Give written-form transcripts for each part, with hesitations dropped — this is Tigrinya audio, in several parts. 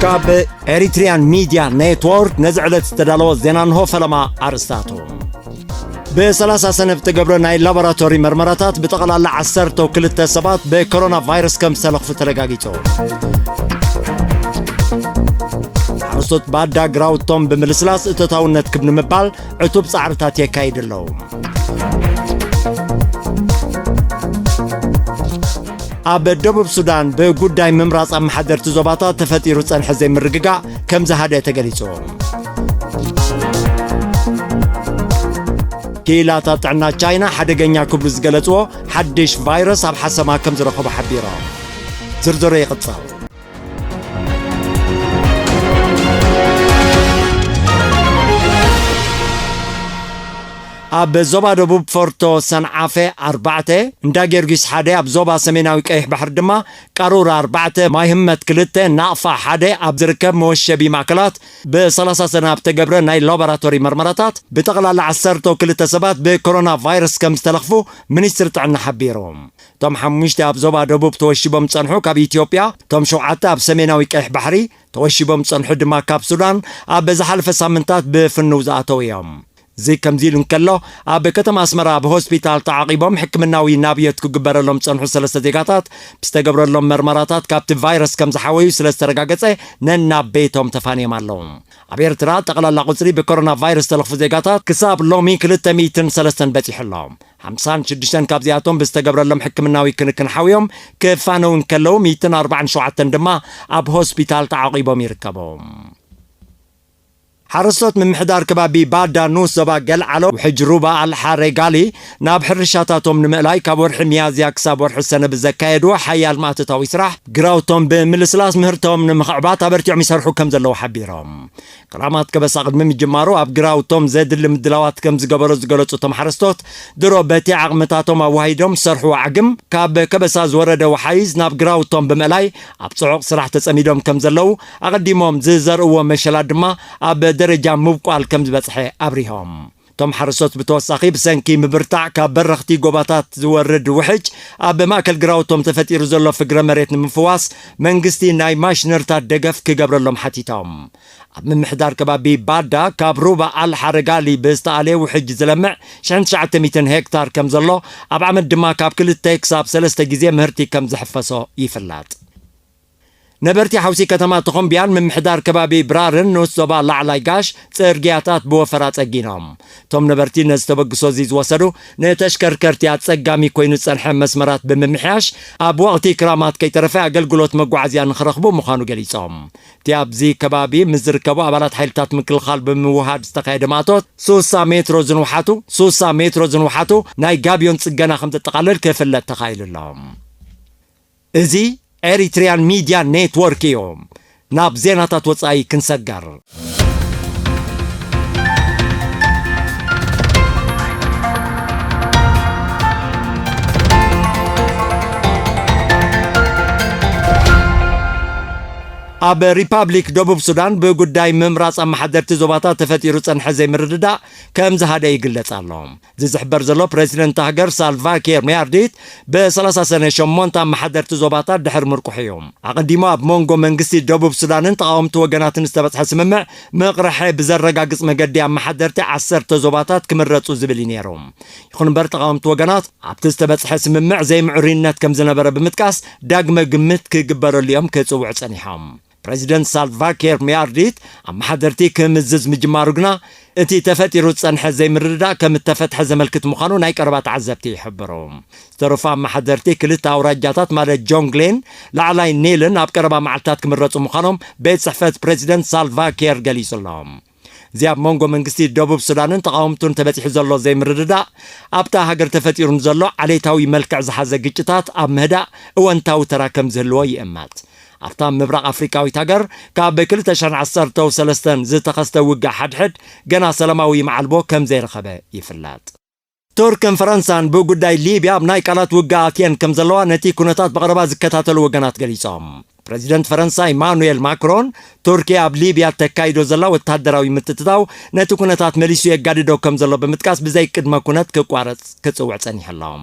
كاب إريتريان ميديا نيتورك نزعلت استدلوا زينانهو فلما أرستاتو ب3 سنة بتقبروا ناي لابراتوري مرمراتات بتقلال 10 كلتا سبات بكورونا فيروس كم سلخ تلقاقيتو حرصت بادا غراوتوم بملسلاس اتتاونت كبن مبال عتوب صعرتات يكايد اللهم أب دبوب السودان بقداي ممراس أم حدر تزوباتا تفتيرو صنح زي مرققا كم زهادة تقليتهم كيلا تطعنا تشاينا حدقنيا كبرز قلتو حدش فيروس أب حسما كم زرقب حبيرا زرزوري قطفال أب زوبا دبوب فورتو سنعافة 4 ندا جيرجيس حدا أب زوبا سميناوي كيح بحر دما قارور 4 ما يهمت كلته ناقفة حدا أب زركب موشبي معكلات ب3 سنة بتقبر ناي لابراتوري مرمراتات بتغلى 10 كلته سبات بكورونا فيروس كم استلخفو منستر تعنا حبيرهم توم حمشت أب زوبا دبوب توشيبهم تصنحو كاب إثيوبيا توم شوعتا أب سميناوي كيح بحري توشيبهم تصنحو دما كاب سودان أب زحلف سامنتات بفنوزاتو يوم زي كمزيل نكلو أب كتم أسمرا بهوسبيتال تعاقبهم حكمناوي نابيت كجبر لهم تصنحوا 3 دقيقات بستجبر لهم مرمراتات كابت فيروس كم زحوي 3 رقاقات ننا بيتهم تفاني مالهم عبير ترى تقلل قصري بكورونا فيروس تلخف دقيقات كساب لومي كل 300 بتيح لهم 56 كابزياتهم بستجبر لهم حكمناوي كن حويهم كفانو نكلو 247 دما أب هوسبيتال تعاقبهم يركبهم حرصت من محدار كبابي بادا نوس زبا قل علو وحجروبا الحارقالي ناب حرشاتاتهم نمقلاي كابورح ميازيا كسابورح السنة بالزكايدو حيال ما تتاوي سراح قراوتهم بملسلاس مهرتهم نمخعبات عبرتيعم يسرحو كم زلو حبيرهم كرامات كبساقد من جمارو اب قراوتهم زيد اللي مدلوات كم زقبرو زقلوتهم حرصتوت درو باتي عقمتاتهم وهيدهم سرحو عقم كاب كبساز ورده وحيز ناب قراوتهم بمقلاي اب صعوق سراح تسأميدهم كم زلو اقدمهم زيزر ومشلاد ما اب درجة مبقال كم زبصحي أبريهم توم حرصت بتوساقي بسنكي مبرتع كبرختي قباتات زورد وحج أب ماكل قراوتهم تفتير زلو فقر مريت من فواس منقستي ناي ماش نرتاد دقف كقبر لهم حتيتهم من محدار كبابي بادا كابروبا الحرقالي بستالي وحج زلمع 900 هكتار كم زلو أب عمد دما كاب كل التاكساب 3 جزيه مهرتي كم زحفصو يفلات نبرتي حوسي كتمات تخم بيان من محدار كبابي برارن نوس زبا لعلاي قاش ترقياتات بوفرات اقينهم توم نبرتي نستبقسو زيز وصلو نتشكركرتيات سقامي كوينو تسنحم مسمرات بممحياش اب وقتي كرامات كي ترفع قلقلوت مقوعزيان نخرخبو مخانو قليسهم تياب زي كبابي مزركبو عبالات حيلتات من كل خال بموهاد استقايد ماتوت 300 متر زنوحاتو ناي قابيون تسقنا 5 تقلل كيفلت تخايل اللهم ازي إريتريان ميديا نيتورك يوم ناب زيناتات وصاي كنسجر أب ريبابليك دبوب السودان بقداي ممراس أم حدرت زباطات تفتيرو صنح زي مرددا كم زهادا يقلت عليهم زي زحبر زلو بريزيدنت هاجر سالفا كير ميارديت ب3 سنة شمونت أم حدرت زباطات دحر مركوحيهم عقديما بمونغو منقستي دبوب السودان تقاومت وقنات نستبت حسممع مقرحي بزرقا قسم قدي أم حدرت 10 زباطات كمرتو زبلينيرهم يخون بر تقاومت وقنات عبتستبت حسممع زي معرينات كم زنبرا بمتكاس داقما قمت كقبرو اليوم كتصوع صنيحهم بريزيدنت سالفا كير ميارديت أم حدرتي كمزز مجمارقنا اتي تفتيرو تصنح زي مردا كم تفتح زملكت مخانو نايك 4 عزبتي يحبرهم ترفع ما حدرتي كلتا اوراجاتات مال جون جلين لعلاي نيلن اب قربا معلتات كمرصو مخانهم بيت صحفه بريزيدنت سالفا كير قليسلهم زياب مونغو منقستي دبوب السودان تقاومتون تبتيح زلو زي مردا ابتا هاجر تفتيرون زلو عليتاوي ملكع زحازه قጭታት اب مهدا وانتاو تراكم زلو يامات أرتام مبرق أفريقيا تاجر كاب كل تشان 13 زتخست وجع حد جنا سلاموي مع البو كم زي رخبة يفلات تركن فرنسان بوجوداي ليبيا بناي كانت وجعتين كم زلوا نتي كونتات بقربا زكتات الوجنات قليسهم ፕሬዚደንት ፈረንሳይ ማኑኤል ማክሮን ቱርኪያ ኣብ ሊብያ ተካይዶ ዘላ ወታደራዊ ምትትታው ነቲ ኩነታት መሊሱ የጋድዶ ከም ዘሎ ብምጥቃስ ብዘይ ቅድመ ኩነት ክቋረጽ ክጽውዕ ጸኒሕሎም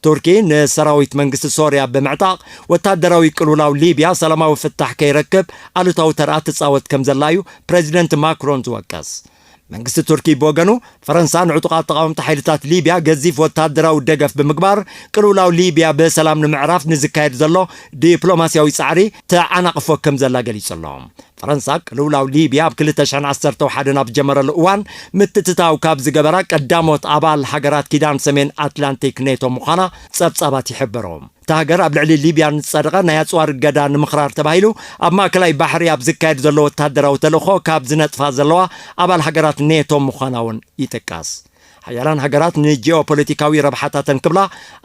ቱርኪ ንሰራዊት መንግስቲ ሶሪያ ብምዕጣቕ ወታደራዊ ቅልውላው ሊብያ ሰላማዊ ፍታሕ ከይረክብ ኣሉታዊ ተርኣ ትጻወት ከም ዘላዩ ፕሬዚደንት ማክሮን ዝወቀስ መንግስቲ ቱርኪ በወገኑ ፈረንሳ ንዕጡቃት ተቃወምቲ ሓይልታት ሊብያ ገዚፍ ወታደራዊ ደገፍ ብምግባር ቅልውላው ሊብያ በሰላም ንምዕራፍ ንዝካየድ ዘሎ ዲፕሎማስያዊ ጻዕሪ ተዓናቕፎ ከም ዘላ ገሊጹሎም ፈረንሳ ቅልውላው ሊብያ ኣብ 2011 ናብ ጀመረሉ እዋን ምትትታው ካብ ዝገበራ ቀዳሞት ኣባል ሃገራት ኪዳን ሰሜን ኣትላንቲክ ኔቶ ምዃና ጸብጻባት ይሕብሮም ታገር ኣብ ልዕሊ ሊብያ ንጸደቐ ናይ ኣጽዋር ገዳ ንምኽራር ተባሂሉ ኣብ ማእከላይ ባሕሪ ኣብ ዝካየድ ዘሎ ወታደራዊ ተልእኾ ካብ ዝነጥፋ ዘለዋ ኣባል ሃገራት ኔቶ ምዃና እውን ይጥቀስ ሓያላን ሃገራት ንጂኦፖለቲካዊ ረብሓታተን ክብላ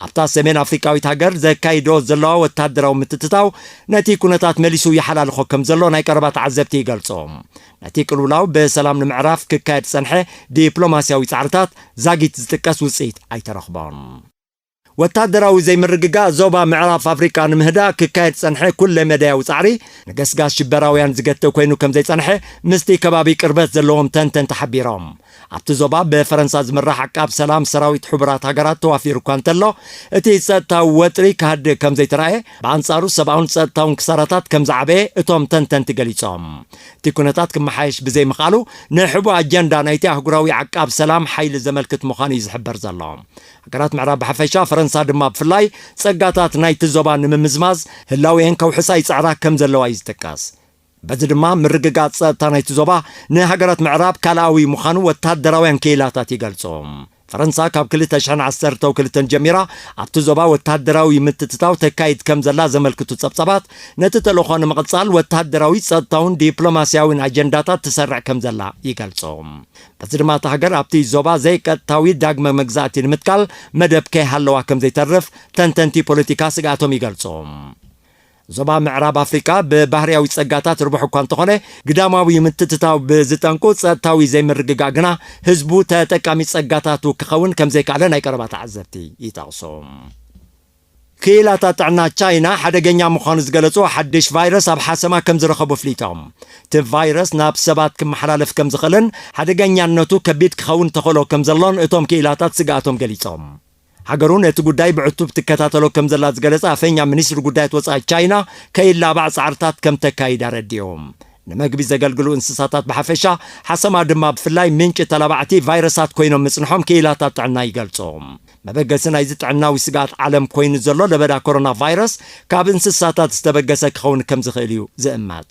ኣብታ ሰሜን ኣፍሪካዊት ሃገር ዘካይዶ ዘለዋ ወታደራዊ ምትትታው ነቲ ኩነታት መሊሱ ይሓላልኾ ከም ዘሎ ናይ ቀረባ ተዓዘብቲ ይገልጾም ነቲ ቅልውላው ብሰላም ንምዕራፍ ክካየድ ጸንሐ ዲፕሎማስያዊ ጻዕርታት ዛጊት ዝጥቀስ ውፅኢት ኣይተረኽቦን ወታደራዊ ዘይምርግጋ ዞባ ምዕራፍ ኣፍሪካ ንምህዳ ክካየድ ጸንሐ ኩለ መዳያዊ ጻዕሪ ንገስጋስ ሽበራውያን ዝገተ ኮይኑ ከም ዘይጸንሐ ምስቲ ከባቢ ቅርበት ዘለዎም ተንተን ተሓቢሮም ኣብቲ ዞባ ብፈረንሳ ዝምራሕ ዓቃብ ሰላም ሰራዊት ሕቡራት ሃገራት ተዋፊሩ እኳ እንተሎ እቲ ጸጥታዊ ወጥሪ ክሃድእ ከም ዘይተረኣየ ብኣንጻሩ ሰብኣውን ጸጥታውን ክሳራታት ከም ዝዓበየ እቶም ተንተንቲ ገሊጾም እቲ ኩነታት ክመሓየሽ ብዘይምኽኣሉ ንሕቡእ ኣጀንዳ ናይቲ ኣህጉራዊ ዓቃብ ሰላም ሓይሊ ዘመልክት ምዃኑ እዩ ዝሕበር ዘሎ ሃገራት ምዕራብ ብሓፈሻ ፈረንሳ ድማ ብፍላይ ጸጋታት ናይቲ ዞባ ንምምዝማዝ ህላዊአን ከውሕሳ ይጽዕራ ከም ዘለዋ እዩ ዝጥቀስ በዚ ድማ ምርግጋጽ ጸጥታ ናይቲ ዞባ ንሃገራት ምዕራብ ካልኣዊ ምዃኑ ወታደራውያን ክኢላታት ይገልጾም ፈረንሳ ካብ 2012 ጀሚራ ኣብቲ ዞባ ወታደራዊ ምትትታው ተካይድ ከም ዘላ ዘመልክቱ ጸብጻባት ነቲ ተልእኾ ንምቕጻል ወታደራዊ ጸጥታውን ዲፕሎማስያዊን ኣጀንዳታት ትሰርዕ ከም ዘላ ይገልጾም በዚ ድማ እታ ሃገር ኣብቲ ዞባ ዘይቀጥታዊ ዳግመ መግዛእቲ ንምትካል መደብ ከይሃለዋ ከም ዘይተርፍ ተንተንቲ ፖለቲካ ስጋቶም ይገልጾም ዞባ ምዕራብ ኣፍሪካ ብባህርያዊ ጸጋታት ርቡሕ እኳ እንተኾነ ግዳማዊ ምትትታው ብዝጠንቁ ጸጥታዊ ዘይምርግጋ ግና ህዝቡ ተጠቃሚ ጸጋታቱ ክኸውን ከም ዘይከኣለ ናይ ቀረባ ተዓዘብቲ ይጠቕሶም ክኢላታት ጥዕና ቻይና ሓደገኛ ምዃኑ ዝገለጹ ሓድሽ ቫይረስ ኣብ ሓሰማ ከም ዝረኸቡ ፍሊጦም እቲ ቫይረስ ናብ ሰባት ክመሓላለፍ ከም ዝኽእልን ሓደገኛነቱ ከቢድ ክኸውን ተኽእሎ ከም ዘሎን እቶም ክኢላታት ስጋኣቶም ገሊጾም ሃገሩን እቲ ጉዳይ ብዕቱብ ትከታተሎ ከም ዘላ ዝገለጸ ኣፈኛ ሚኒስትሪ ጉዳያት ወጻኢ ቻይና ከይላባዕ ጻዕርታት ከም ተካይዳ ረዲዮም ንመግቢ ዘገልግሉ እንስሳታት ብሓፈሻ ሓሰማ ድማ ብፍላይ ምንጭ ተላባዕቲ ቫይረሳት ኮይኖም ምጽንሖም ክኢላታት ጥዕና ይገልጾም መበገሲ ናይዚ ጥዕናዊ ስጋት ዓለም ኮይኑ ዘሎ ለበዳ ኮሮና ቫይረስ ካብ እንስሳታት ዝተበገሰ ክኸውን ከም ዝኽእል እዩ ዝእመት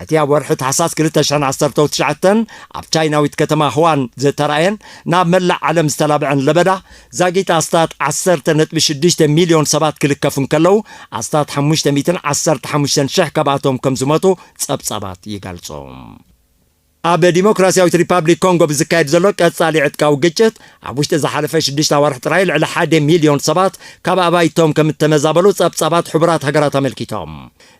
እቲ ኣብ ወርሒ ታሕሳስ 2019 ኣብ ቻይናዊት ከተማ ህዋን ዝተራእየን ናብ መላእ ዓለም ዝተላብዐን ለበዳ ዛጊት ኣስታት 10.6 ሚልዮን ሰባት ክልከፉን ከለዉ ኣስታት 515,000 ካብኣቶም ከም ዝመቱ ጸብጻባት ይገልጾም ኣብ ዲሞክራሲያዊት ሪፓብሊክ ኮንጎ ብዝካየድ ዘሎ ቀጻሊ ዕጥቃዊ ግጭት ኣብ ውሽጢ ዝሓለፈ 6 ኣዋርሒ ጥራይ ልዕሊ 1 ሚልዮን ሰባት ካብ ኣባይቶም ከም እተመዛበሉ ጸብጻባት ሕቡራት ሃገራት ኣመልኪቶም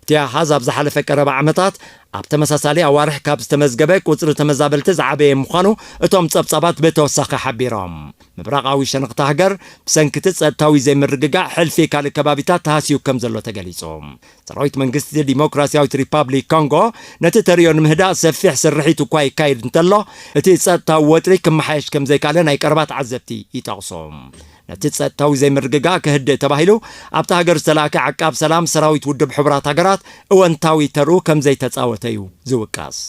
እቲ ኣሃዝ ኣብ ዝሓለፈ ቀረባ ዓመታት ኣብ ተመሳሳሊ ኣዋርሒ ካብ ዝተመዝገበ ቁጽሪ ተመዛበልቲ ዝዓበየ ምዃኑ እቶም ጸብጻባት ብተወሳኺ ሓቢሮም ምብራቃዊ ሸነኽቲ ሃገር ብሰንኪቲ ጸጥታዊ ዘይምርግጋእ ሕልፊ ካልእ ከባቢታት ተሃስዩ ከም ዘሎ ተገሊጾም ሰራዊት መንግስቲ ዲሞክራሲያዊት ሪፓብሊክ ኮንጎ ነቲ ተሪዮ ንምህዳእ ሰፊሕ ስርሒት እኳ ይካየድ እንተሎ እቲ ጸጥታዊ ወጥሪ ክመሓየሽ ከም ዘይከኣለ ናይ ቀረባ ተዓዘብቲ ይጠቕሶም ነቲ ጸጥታዊ ዘይምርግጋእ ክህድእ ተባሂሉ ኣብቲ ሃገር ዝተላእከ ዓቃብ ሰላም ሰራዊት ውድብ ሕቡራት ሃገራት እወንታዊ ተርኡ ከም ዘይተጻወተ እዩ ዝውቃስ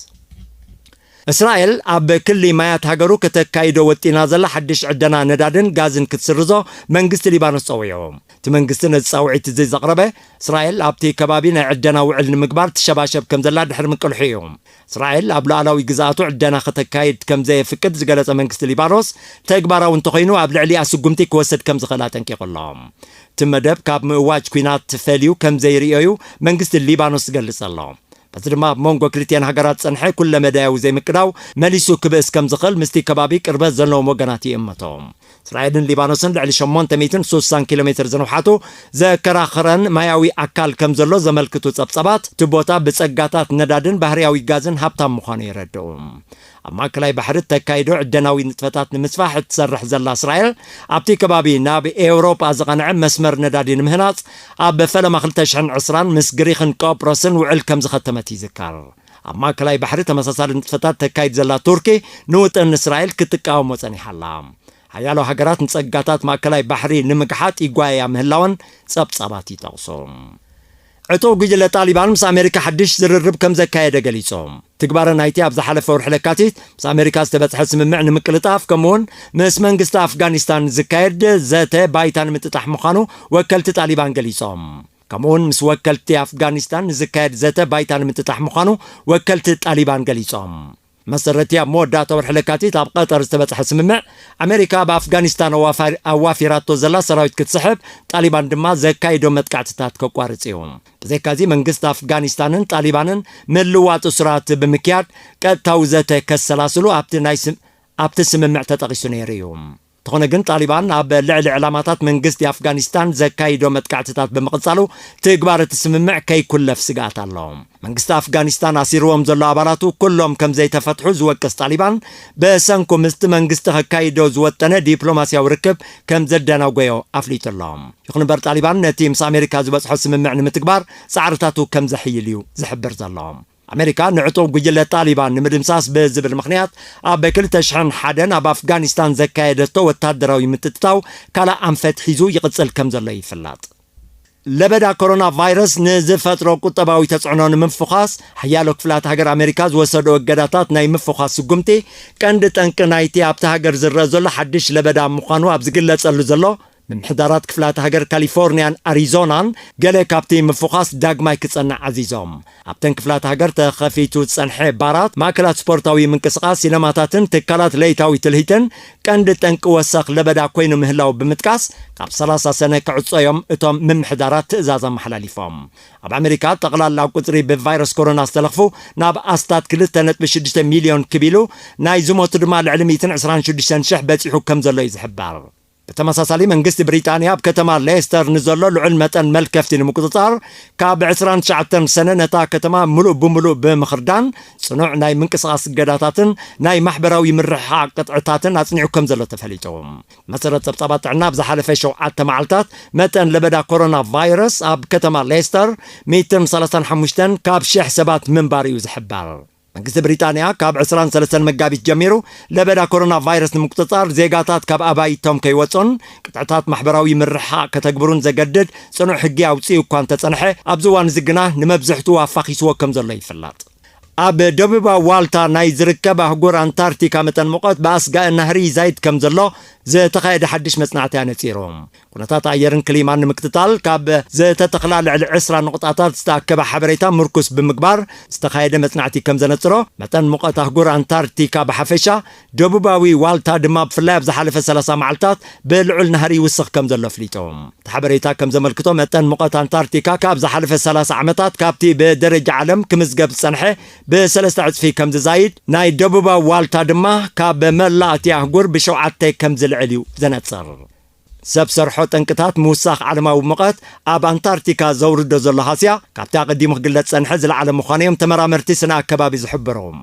እስራኤል ኣብ ክሊ ማያት ሃገሩ ከተካይዶ ወጢና ዘላ ሓድሽ ዕደና ነዳድን ጋዝን ክትስርዞ መንግስቲ ሊባኖስ ጸውዖም እቲ መንግስቲ ነዚ ጻውዒት እዚ ዘቕረበ እስራኤል ኣብቲ ከባቢ ናይ ዕደና ውዕል ንምግባር ትሸባሸብ ከም ዘላ ድሕሪ ምቅልሑ እዮም እስራኤል ኣብ ላዕላዊ ግዛኣቱ ዕደና ከተካይድ ከም ዘየፍቅድ ዝገለጸ መንግስቲ ሊባኖስ ተግባራዊ እንተኾይኑ ኣብ ልዕሊ ኣስጉምቲ ክወስድ ከም ዝኽእል ኣጠንቂቑሎም እቲ መደብ ካብ ምእዋጅ ኩናት ፈልዩ ከም ዘይርአዩ መንግስቲ ሊባኖስ ዝገልጽ ኣሎ በዚ ድማ ሞንጎ ክልቲአን ሃገራት ጸንሐ ኩለ መዳያዊ ዘይምቅዳው መሊሱ ክብእስ ከም ዝኽእል ምስቲ ከባቢ ቅርበት ዘለዎም ወገናት ይእመቶም እስራኤልን ሊባኖስን ልዕሊ 860 ኪሎ ሜትር ዝንውሓቱ ዘከራኽረን ማያዊ ኣካል ከም ዘሎ ዘመልክቱ ጸብጻባት እቲ ቦታ ብጸጋታት ነዳድን ባህርያዊ ጋዝን ሃብታም ምዃኑ ይረድኡ ኣብ ማእከላይ ባሕሪ ተካይዶ ዕደናዊ ንጥፈታት ንምስፋሕ እትሰርሕ ዘላ እስራኤል ኣብቲ ከባቢ ናብ ኤውሮጳ ዝቐንዐ መስመር ነዳዲ ንምህናጽ ኣብ ፈለማ 2020 ምስ ግሪክን ቆጵሮስን ውዕል ከም ዝኸተመት ይዝከር። ኣብ ማእከላይ ባሕሪ ተመሳሳሊ ንጥፈታት ተካይድ ዘላ ቱርኪ ንውጥን እስራኤል ክትቃወሞ ጸኒሓላ። ሓያሎ ሃገራት ንጸጋታት ማእከላይ ባሕሪ ንምግሓጥ ይጓያ ምህላወን ጸብጻባት ይጠቕሱ። ዕጡቕ ጉጅለ ጣሊባን ምስ ኣሜሪካ ሓድሽ ዝርርብ ከም ዘካየደ ገሊጾም። ትግባረ ናይቲ ኣብ ዝሓለፈ ወርሒ ለካቲት ምስ ኣሜሪካ ዝተበጽሐ ስምምዕ ንምቅልጣፍ ከምኡውን ምስ መንግስቲ ኣፍጋኒስታን ዝካየድ ዘተ ባይታ ንምጥጣሕ ምዃኑ ወከልቲ ጣሊባን ገሊጾም። ከምኡውን ምስ ወከልቲ ኣፍጋኒስታን ዝካየድ ዘተ ባይታ ንምጥጣሕ ምዃኑ ወከልቲ ጣሊባን ገሊጾም። መሰረቲ ኣብ መወዳእታ ወርሒ ለካቲት ኣብ ቀጠር ዝተበጽሐ ስምምዕ ኣሜሪካ ብኣፍጋኒስታን ኣዋፊራቶ ዘላ ሰራዊት ክትስሕብ ጣሊባን ድማ ዘካይዶ መጥቃዕትታት ከቋርጽ እዩ። ብዘይካዚ መንግስቲ ኣፍጋኒስታንን ጣሊባንን ምልዋጥ እስራት ብምክያድ ቀጥታዊ ዘተ ከሰላስሉ ኣብቲ ስምምዕ ተጠቒሱ ነይሩ እዩ። ተኾነ ግን ጣሊባን ኣብ ልዕሊ ዕላማታት መንግስቲ ኣፍጋኒስታን ዘካይዶ መጥቃዕትታት ብምቕጻሉ ትግባር እቲ ስምምዕ ከይኩለፍ ስጋኣት ኣሎ። መንግስቲ ኣፍጋኒስታን ኣሲርዎም ዘሎ ኣባላቱ ኩሎም ከም ዘይተፈትሑ ዝወቅስ ጣሊባን በሰንኩ ምስቲ መንግስቲ ከካይዶ ዝወጠነ ዲፕሎማስያዊ ርክብ ከም ዘደናጎዮ ኣፍሊጡ ኣሎ። ይኹን እምበር ጣሊባን ነቲ ምስ ኣሜሪካ ዝበጽሖ ስምምዕ ንምትግባር ጻዕርታቱ ከም ዘሕይል እዩ ዝሕብር ዘሎ። ኣሜሪካ ንዕጡቕ ጉጅለ ጣሊባን ንምድምሳስ ብዝብል ምኽንያት ኣብ 2001 ኣብ ኣፍጋኒስታን ዘካየደቶ ወታደራዊ ምትትታው ካልእ ኣንፈት ሒዙ ይቕጽል ከም ዘሎ ይፍለጥ። ለበዳ ኮሮና ቫይረስ ንዝፈጥሮ ቁጠባዊ ተጽዕኖ ንምፍኻስ ሓያሎ ክፍላት ሃገር ኣሜሪካ ዝወሰዶ እገዳታት ናይ ምፍኻስ ስጉምቲ ቀንዲ ጠንቂ ናይቲ ኣብቲ ሃገር ዝረአ ዘሎ ሓድሽ ለበዳ ምዃኑ ኣብ ዝግለጸሉ ዘሎ ምምሕዳራት ክፍላት ሃገር ካሊፎርኒያን ኣሪዞናን ገለ ካብቲ ምፍኻስ ዳግማይ ክጸንዕ ዓዚዞም። ኣብተን ክፍላት ሃገር ተኸፊቱ ጸንሐ ባራት ማእከላት ስፖርታዊ ምንቅስቓስ ሲነማታትን ትካላት ለይታዊ ትልሂትን ቀንዲ ጠንቂ ወሳኽ ለበዳ ኮይኑ ምህላው ብምጥቃስ ካብ 30 ሰነ ክዕጾዮም እቶም ምምሕዳራት ትእዛዝ ኣመሓላሊፎም። ኣብ ኣሜሪካ ጠቕላላ ቁጽሪ ብቫይረስ ኮሮና ዝተለኽፉ ናብ ኣስታት 2.6 ሚልዮን ክቢሉ ናይ ዝሞቱ ድማ ልዕሊ 126,000 በፂሑ ከም ዘሎ እዩ ዝሕበር። በተመሳሳሊ መንግስቲ ብሪጣንያ ኣብ ከተማ ሌስተር ንዘሎ ልዑል መጠን መልከፍቲ ንምቁፅጻር ካብ 29 ሰነ ነታ ከተማ ሙሉእ ብምሉእ ብምኽርዳን ጽኑዕ ናይ ምንቅስቓስ እገዳታትን ናይ ማሕበራዊ ምርሕሓቅ ቅጥዕታትን ኣጽኒዑ ከም ዘሎ ተፈሊጡ። መሰረት ጸብጻባት ጥዕና ኣብ ዝሓለፈ 7 መዓልታት መጠን ለበዳ ኮሮና ቫይረስ ኣብ ከተማ ሌስተር 135 ካብ 1000 ሰባት ምንባር እዩ ዝሕበር። መንግስቲ ብሪጣንያ ካብ 23 መጋቢት ጀሚሩ ለበዳ ኮሮና ቫይረስ ንምቁፅጻር ዜጋታት ካብ ኣባይቶም ከይወጹን ቅጥዕታት ማሕበራዊ ምርሕሓቅ ከተግብሩን ዘገድድ ጽኑዕ ሕጊ ኣውፅኡ እኳ እንተጸንሐ ኣብዚ እዋን እዚ ግና ንመብዝሕትኡ ኣፋኺስዎ ከም ዘሎ ይፍለጥ። ኣብ ደቡባዊ ዋልታ ናይ ዝርከብ ኣህጉር ኣንታርክቲካ መጠን ሙቐት ብኣስጋእ ናህሪ ዛይድ ከም ዘሎ ዝተኻየደ ሓድሽ መጽናዕቲ ኣነጺሮም። ኩነታት ኣየርን ክሊማን ንምክትታል ካብ ዝተተኽላ ልዕሊ 20 ነቑጣታት ዝተኣከበ ሓበሬታ ምርኩስ ብምግባር ዝተኻየደ መጽናዕቲ ከም ዘነጽሮ መጠን ሙቐት ኣህጉር ኣንታርክቲካ ብሓፈሻ ደቡባዊ ዋልታ ድማ ብፍላይ ኣብ ዝሓለፈ 30 መዓልታት ብልዑል ናህሪ ይውስኽ ከም ዘሎ ኣፍሊጦም። እቲ ሓበሬታ ከም ዘመልክቶ መጠን ሙቐት ኣንታርክቲካ ካብ ዝሓለፈ 30 ዓመታት ካብቲ ብደረጃ ዓለም ክምዝገብ ዝጸንሐ ብ3 ዕጽፊ ከም ዝዛይድ ናይ ደቡባዊ ዋልታ ድማ ካብ መላእቲ ኣህጉር ብ7 ከም ዝልዕል እዩ ዘነጽር። ሰብ ሰርሖ ጠንቅታት ምውሳኽ ዓለማዊ ሙቐት ኣብ ኣንታርክቲካ ዘውርዶ ዘሎ ሃስያ ካብቲ ኣቐዲሙ ክግለጽ ጸንሐ ዝለዓለ ምዃኖም ተመራመርቲ ስነ ኣከባቢ ዝሕብሮም።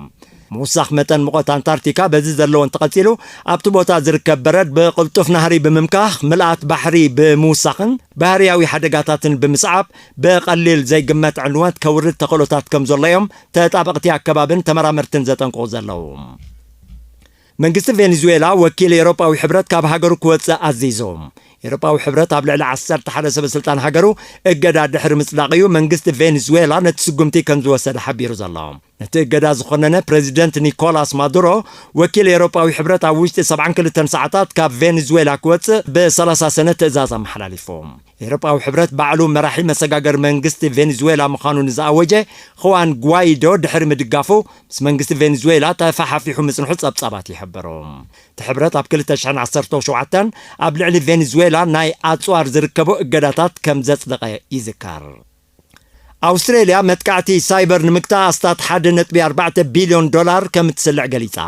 ምውሳኽ መጠን ሙቐት ኣንታርክቲካ በዚ ዘለዎን ተቐጺሉ ኣብቲ ቦታ ዝርከብ በረድ ብቕልጡፍ ናህሪ ብምምካኽ ምልኣት ባሕሪ ብምውሳኽን ባህርያዊ ሓደጋታትን ብምስዓብ ብቐሊል ዘይግመት ዕንወት ከውርድ ተኽእሎታት ከም ዘሎ እዮም ተጣበቕቲ ኣከባብን ተመራመርትን ዘጠንቅቑ ዘለዉ። መንግስቲ ቬኔዙዌላ ወኪል ኤውሮጳዊ ሕብረት ካብ ሃገሩ ክወፅእ ኣዚዞም። ኤውሮጳዊ ሕብረት ኣብ ልዕሊ 11 ሰበስልጣን ሃገሩ እገዳ ድሕሪ ምጽላቕዩ መንግስቲ ቬኔዙዌላ ነቲ ስጉምቲ ከም ዝወሰደ ሓቢሩ ዘሎ። ነቲ እገዳ ዝኾነነ ፕሬዚደንት ኒኮላስ ማዱሮ ወኪል ኤውሮጳዊ ሕብረት ኣብ ውሽጢ 72 ሰዓታት ካብ ቬኔዙዌላ ክወፅእ ብ30 ሰነ ትእዛዝ ኣመሓላሊፎም። ኤውሮጳዊ ሕብረት ባዕሉ መራሒ መሰጋገር መንግስቲ ቬኔዙዌላ ምዃኑ ንዝኣወጀ ኹዋን ጓይዶ ድሕሪ ምድጋፉ ምስ መንግስቲ ቬኔዙዌላ ተፋሓፊሑ ምጽንሑ ጸብጻባት ይሕብሩ። እቲ ሕብረት ኣብ 2017 ኣብ ልዕሊ ቬኔዙዌላ ናይ ኣጽዋር ዝርከቡ እገዳታት ከም ዘጽደቐ ይዝከር። أستراليا متكعتي سايبر نمكتا أستات $1.4 بليون ከም እትስልዕ ገሊጻ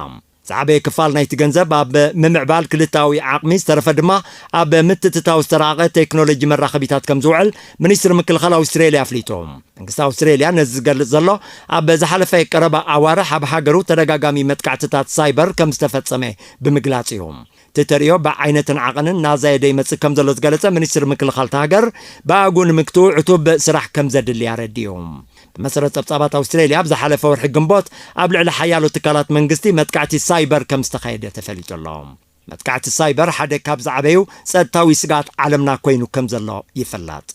زعبي كفال نايت جنزب أب ممعبال كلتاوي عقمي استرف دما أب متتتاو استراغة تكنولوجي مراقبيتات كم زوعل منيستر مكل خلا أستراليا فليتهم انقصا أستراليا نزقل زلو أب زحلفة قربا أوارح أب حاجرو ترقاقامي متكعتتات سايبر كم استفاد سمي بمقلاتيهم تتريو بعينة عقن نازاي ديمت كم زلو زقلتا منيستر مكل خالتاقر باقون مكتو عتوب سرح كم زد اللي يرديهم بمسرة تبطابات أستراليا أبزا حالة ورح جنبوت قبل حيالو تكالات منقستي متكعتي سايبر كم استخيد يتفليت اللهم متكعتي سايبر حدا كابز عبيو سادتاوي سقات عالمنا كوينو كم زلو يفلات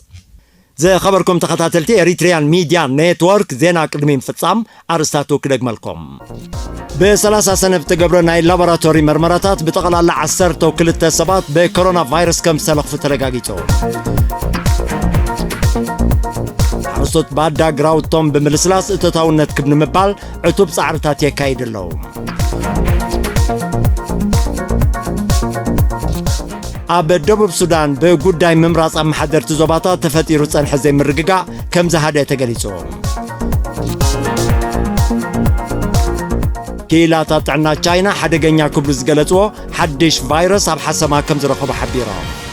زي خبركم تخطاتلتي إريتريان ميديا نيتورك زينا قدمين فتصام أرستاتو كدق مالكم ب3 سنة بتقبرو ناي لابراتوري مرمراتات بتقلال 10 كلتا سبات بكورونا فيروس كم سلق في ترقاقيتو حرصت بادا جراوتوم بملسلاس اتتاونت كبن مبال عتوب صعرتات يكايد اللهم أب الدبوب السودان بقوداي ممراس أم حدر تزوباطات تفتيرو صنح زي مرققا كم زهادة تقليسوهم كيلا تطعنا تشاينا حدا قنيا كبرز قلتو حدش فيروس أب حسما كم زرخو بحبيرهم